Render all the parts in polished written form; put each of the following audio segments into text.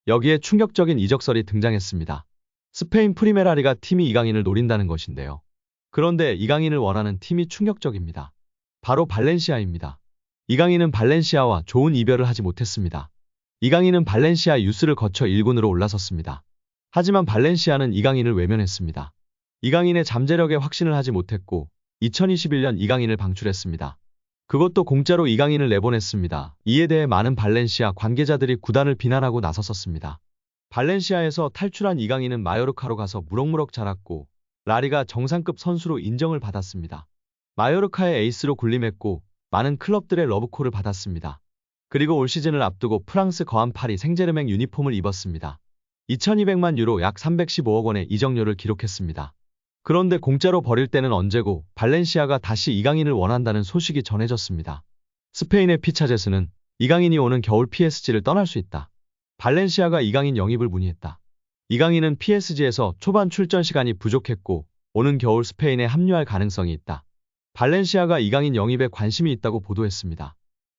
여기에 충격적인 이적설이 등장했습니다. 스페인 프리메라리가 팀이 이강인을 노린다는 것인데요. 그런데 이강인을 원하는 팀이 충격적입니다. 바로 발렌시아입니다. 이강인은 발렌시아와 좋은 이별을 하지 못했습니다. 이강인은 발렌시아 유스를 거쳐 1군으로 올라섰습니다. 하지만 발렌시아는 이강인을 외면했습니다. 이강인의 잠재력에 확신을 하지 못했고 2021년 이강인을 방출했습니다. 그것도 공짜로 이강인을 내보냈습니다. 이에 대해 많은 발렌시아 관계자들이 구단을 비난하고 나섰었습니다. 발렌시아에서 탈출한 이강인은 마요르카로 가서 무럭무럭 자랐고 라리가 정상급 선수로 인정을 받았습니다. 마요르카의 에이스로 군림했고 많은 클럽들의 러브콜을 받았습니다. 그리고 올 시즌을 앞두고 프랑스 거한 파리 생제르맹 유니폼을 입었습니다. 2200만 유로 약 315억 원의 이적료를 기록했습니다. 그런데 공짜로 버릴 때는 언제고 발렌시아가 다시 이강인을 원한다는 소식이 전해졌습니다. 스페인의 피차제스는 이강인이 오는 겨울 PSG를 떠날 수 있다. 발렌시아가 이강인 영입을 문의했다. 이강인은 PSG에서 초반 출전 시간이 부족했고 오는 겨울 스페인에 합류할 가능성이 있다. 발렌시아가 이강인 영입에 관심이 있다고 보도했습니다.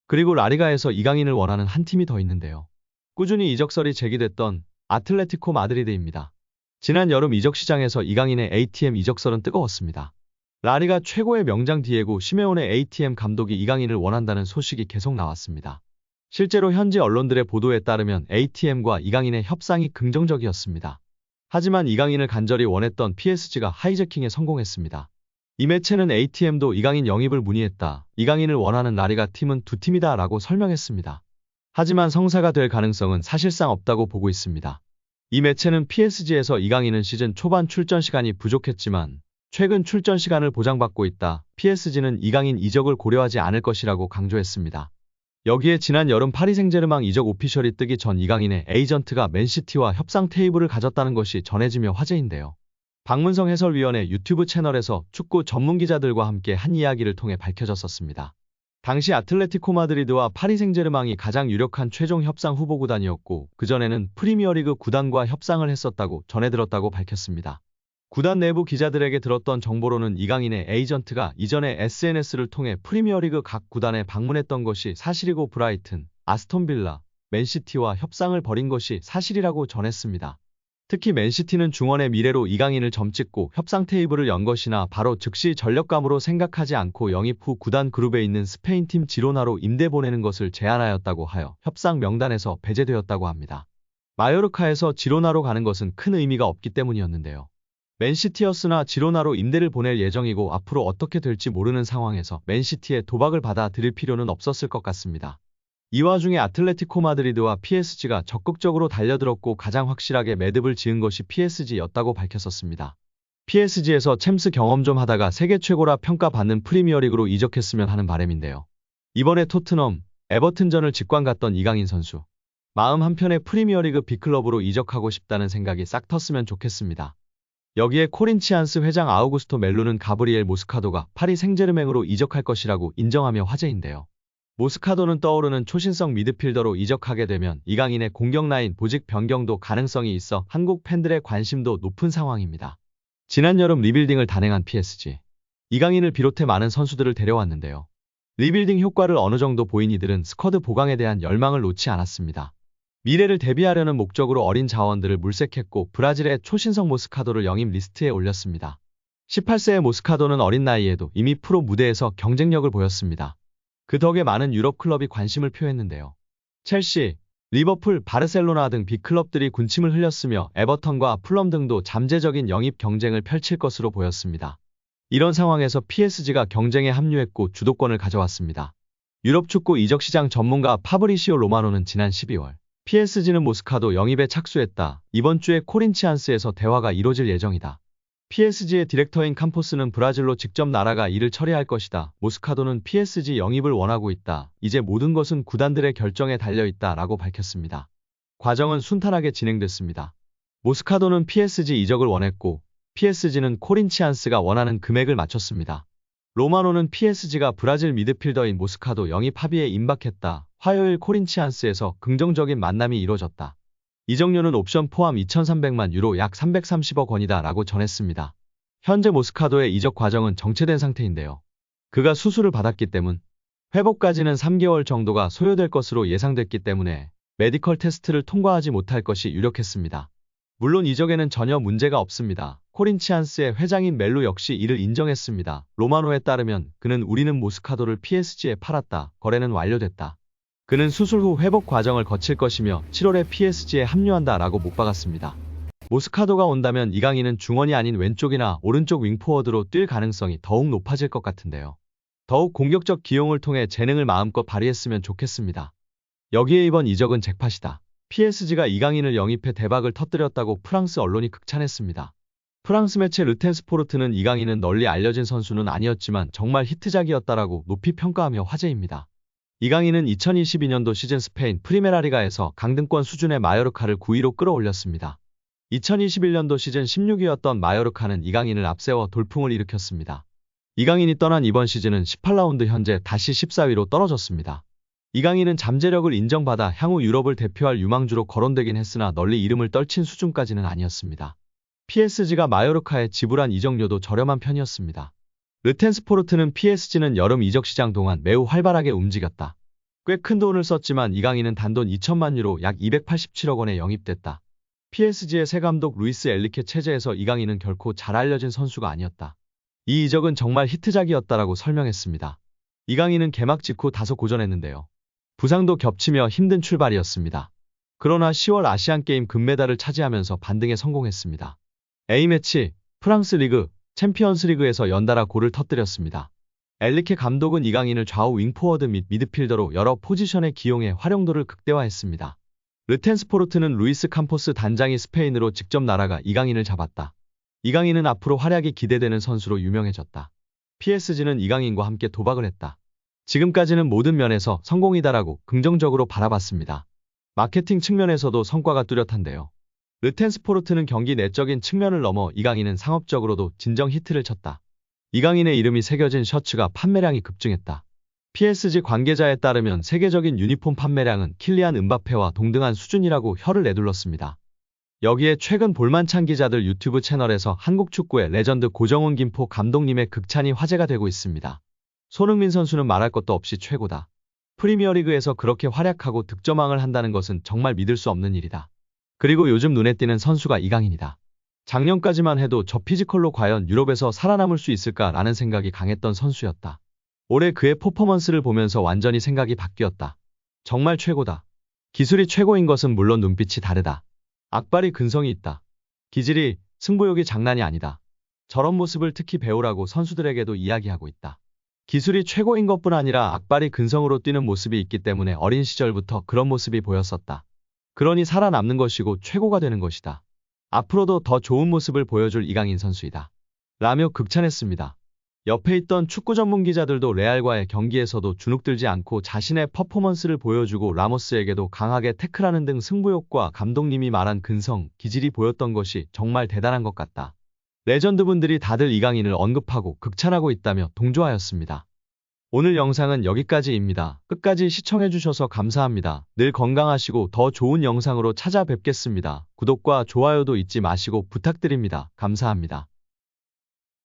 그리고 라리가에서 이강인을 원하는 한 팀이 더 있는데요. 꾸준히 이적설이 제기됐던 아틀레티코 마드리드입니다. 지난 여름 이적 시장에서 이강인의 ATM 이적설은 뜨거웠습니다. 라리가 최고의 명장 디에고 시메온의 ATM 감독이 이강인을 원한다는 소식이 계속 나왔습니다. 실제로 현지 언론들의 보도에 따르면 ATM과 이강인의 협상이 긍정적이었습니다. 하지만 이강인을 간절히 원했던 PSG가 하이제킹에 성공했습니다. 이 매체는 ATM도 이강인 영입을 문의했다. 이강인을 원하는 라리가 팀은 두 팀이다 라고 설명했습니다. 하지만 성사가 될 가능성은 사실상 없다고 보고 있습니다. 이 매체는 PSG에서 이강인은 시즌 초반 출전 시간이 부족했지만 최근 출전 시간을 보장받고 있다. PSG는 이강인 이적을 고려하지 않을 것이라고 강조했습니다. 여기에 지난 여름 파리 생제르맹 이적 오피셜이 뜨기 전 이강인의 에이전트가 맨시티와 협상 테이블을 가졌다는 것이 전해지며 화제인데요. 박문성 해설위원의 유튜브 채널에서 축구 전문 기자들과 함께 한 이야기를 통해 밝혀졌었습니다. 당시 아틀레티코 마드리드와 파리 생제르맹이 가장 유력한 최종 협상 후보 구단이었고 그전에는 프리미어리그 구단과 협상을 했었다고 전해들었다고 밝혔습니다. 구단 내부 기자들에게 들었던 정보로는 이강인의 에이전트가 이전에 SNS를 통해 프리미어리그 각 구단에 방문했던 것이 사실이고 브라이튼, 아스톤빌라, 맨시티와 협상을 벌인 것이 사실이라고 전했습니다. 특히 맨시티는 중원의 미래로 이강인을 점찍고 협상 테이블을 연 것이나 바로 즉시 전력감으로 생각하지 않고 영입 후 구단 그룹에 있는 스페인 팀 지로나로 임대 보내는 것을 제안하였다고 하여 협상 명단에서 배제되었다고 합니다. 마요르카에서 지로나로 가는 것은 큰 의미가 없기 때문이었는데요. 맨시티였으나 지로나로 임대를 보낼 예정이고 앞으로 어떻게 될지 모르는 상황에서 맨시티의 도박을 받아들일 필요는 없었을 것 같습니다. 이 와중에 아틀레티코 마드리드와 PSG가 적극적으로 달려들었고 가장 확실하게 매듭을 지은 것이 PSG였다고 밝혔었습니다. PSG에서 챔스 경험 좀 하다가 세계 최고라 평가받는 프리미어리그로 이적했으면 하는 바람인데요. 이번에 토트넘, 에버튼전을 직관 갔던 이강인 선수. 마음 한편에 프리미어리그 빅클럽으로 이적하고 싶다는 생각이 싹 텄으면 좋겠습니다. 여기에 코린치안스 회장 아우구스토 멜로는 가브리엘 모스카도가 파리 생제르맹으로 이적할 것이라고 인정하며 화제인데요. 모스카도는 떠오르는 초신성 미드필더로 이적하게 되면 이강인의 공격 라인 보직 변경도 가능성이 있어 한국 팬들의 관심도 높은 상황입니다. 지난 여름 리빌딩을 단행한 PSG. 이강인을 비롯해 많은 선수들을 데려왔는데요. 리빌딩 효과를 어느 정도 보인 이들은 스쿼드 보강에 대한 열망을 놓지 않았습니다. 미래를 대비하려는 목적으로 어린 자원들을 물색했고 브라질의 초신성 모스카도를 영입 리스트에 올렸습니다. 18세의 모스카도는 어린 나이에도 이미 프로 무대에서 경쟁력을 보였습니다. 그 덕에 많은 유럽 클럽이 관심을 표했는데요. 첼시, 리버풀, 바르셀로나 등 빅클럽들이 군침을 흘렸으며 에버턴과 풀럼 등도 잠재적인 영입 경쟁을 펼칠 것으로 보였습니다. 이런 상황에서 PSG가 경쟁에 합류했고 주도권을 가져왔습니다. 유럽 축구 이적시장 전문가 파브리시오 로마노는 지난 12월 PSG는 모스카도 영입에 착수했다. 이번 주에 코린치안스에서 대화가 이뤄질 예정이다. PSG의 디렉터인 캄포스는 브라질로 직접 날아가 일을 처리할 것이다. 모스카도는 PSG 영입을 원하고 있다. 이제 모든 것은 구단들의 결정에 달려있다 라고 밝혔습니다. 과정은 순탄하게 진행됐습니다. 모스카도는 PSG 이적을 원했고 PSG는 코린치안스가 원하는 금액을 맞췄습니다. 로마노는 PSG가 브라질 미드필더인 모스카도 영입 합의에 임박했다. 화요일 코린치안스에서 긍정적인 만남이 이뤄졌다. 이적료는 옵션 포함 2,300만 유로 약 330억 원이다 라고 전했습니다. 현재 모스카도의 이적 과정은 정체된 상태인데요. 그가 수술을 받았기 때문 회복까지는 3개월 정도가 소요될 것으로 예상됐기 때문에 메디컬 테스트를 통과하지 못할 것이 유력했습니다. 물론 이적에는 전혀 문제가 없습니다. 코린치안스의 회장인 멜로 역시 이를 인정했습니다. 로마노에 따르면 그는 우리는 모스카도를 PSG에 팔았다. 거래는 완료됐다. 그는 수술 후 회복 과정을 거칠 것이며 7월에 PSG에 합류한다 라고 못 박았습니다. 모스카도가 온다면 이강인은 중원이 아닌 왼쪽이나 오른쪽 윙포워드로 뛸 가능성이 더욱 높아질 것 같은데요. 더욱 공격적 기용을 통해 재능을 마음껏 발휘했으면 좋겠습니다. 여기에 이번 이적은 잭팟이다. PSG가 이강인을 영입해 대박을 터뜨렸다고 프랑스 언론이 극찬했습니다. 프랑스 매체 르텐스포르트는 이강인은 널리 알려진 선수는 아니었지만 정말 히트작이었다라고 높이 평가하며 화제입니다. 이강인은 2022년도 시즌 스페인 프리메라리가에서 강등권 수준의 마요르카를 9위로 끌어올렸습니다. 2021년도 시즌 16위였던 마요르카는 이강인을 앞세워 돌풍을 일으켰습니다. 이강인이 떠난 이번 시즌은 18라운드 현재 다시 14위로 떨어졌습니다. 이강인은 잠재력을 인정받아 향후 유럽을 대표할 유망주로 거론되긴 했으나 널리 이름을 떨친 수준까지는 아니었습니다. PSG가 마요르카에 지불한 이적료도 저렴한 편이었습니다. 르텐스포르트는 PSG는 여름 이적 시장 동안 매우 활발하게 움직였다. 꽤 큰 돈을 썼지만 이강인은 단돈 2천만 유로 약 287억 원에 영입됐다. PSG의 새 감독 루이스 엘리케 체제에서 이강인은 결코 잘 알려진 선수가 아니었다. 이 이적은 정말 히트작이었다라고 설명했습니다. 이강인은 개막 직후 다소 고전했는데요. 부상도 겹치며 힘든 출발이었습니다. 그러나 10월 아시안게임 금메달을 차지하면서 반등에 성공했습니다. A매치, 프랑스 리그, 챔피언스 리그에서 연달아 골을 터뜨렸습니다. 엘리케 감독은 이강인을 좌우 윙포워드 및 미드필더로 여러 포지션에 기용해 활용도를 극대화했습니다. 르텐스포르트는 루이스 캄포스 단장이 스페인으로 직접 날아가 이강인을 잡았다. 이강인은 앞으로 활약이 기대되는 선수로 유명해졌다. PSG는 이강인과 함께 도박을 했다. 지금까지는 모든 면에서 성공이다라고 긍정적으로 바라봤습니다. 마케팅 측면에서도 성과가 뚜렷한데요. 르텐스포르트는 경기 내적인 측면을 넘어 이강인은 상업적으로도 진정 히트를 쳤다. 이강인의 이름이 새겨진 셔츠가 판매량이 급증했다. PSG 관계자에 따르면 세계적인 유니폼 판매량은 킬리안 음바페와 동등한 수준이라고 혀를 내둘렀습니다. 여기에 최근 볼만찬 기자들 유튜브 채널에서 한국 축구의 레전드 고정훈 김포 감독님의 극찬이 화제가 되고 있습니다. 손흥민 선수는 말할 것도 없이 최고다. 프리미어리그에서 그렇게 활약하고 득점왕을 한다는 것은 정말 믿을 수 없는 일이다. 그리고 요즘 눈에 띄는 선수가 이강인이다. 작년까지만 해도 저 피지컬로 과연 유럽에서 살아남을 수 있을까라는 생각이 강했던 선수였다. 올해 그의 퍼포먼스를 보면서 완전히 생각이 바뀌었다. 정말 최고다. 기술이 최고인 것은 물론 눈빛이 다르다. 악발이 근성이 있다. 기질이, 승부욕이 장난이 아니다. 저런 모습을 특히 배우라고 선수들에게도 이야기하고 있다. 기술이 최고인 것뿐 아니라 악발이 근성으로 뛰는 모습이 있기 때문에 어린 시절부터 그런 모습이 보였었다. 그러니 살아남는 것이고 최고가 되는 것이다. 앞으로도 더 좋은 모습을 보여줄 이강인 선수이다. 라며 극찬했습니다. 옆에 있던 축구 전문 기자들도 레알과의 경기에서도 주눅들지 않고 자신의 퍼포먼스를 보여주고 라모스에게도 강하게 태클하는 등 승부욕과 감독님이 말한 근성, 기질이 보였던 것이 정말 대단한 것 같다. 레전드분들이 다들 이강인을 언급하고 극찬하고 있다며 동조하였습니다. 오늘 영상은 여기까지입니다. 끝까지 시청해주셔서 감사합니다. 늘 건강하시고 더 좋은 영상으로 찾아뵙겠습니다. 구독과 좋아요도 잊지 마시고 부탁드립니다. 감사합니다.